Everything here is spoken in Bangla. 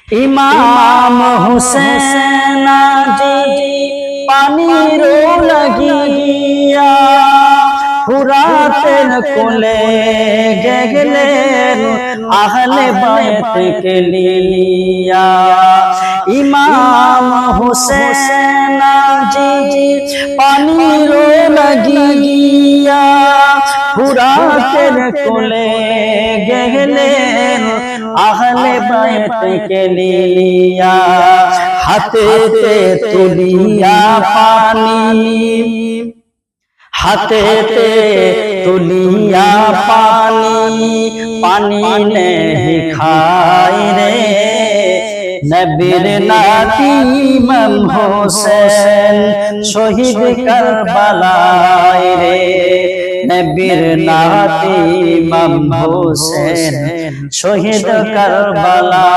ইমাম হুসেন জি পানির লাগিয়া ফুরাতের কোলে গেলেন আহলে বাইতকে লিয়া। ইমাম হুসেন জি পানির লাগিয়া ফুরাতের কোলে গেলেন আহলে বাইতকে লিয়া। হাতেতে তুলিয়া পানি, হাতেতে তুলিয়া পানি, পানি নেহি খাই রে নবীর নাতি ইমাম হোসেন শহীদ কারবালায় রে। নবীর নাতি ইমাম হোসেন শহীদ কারবালা।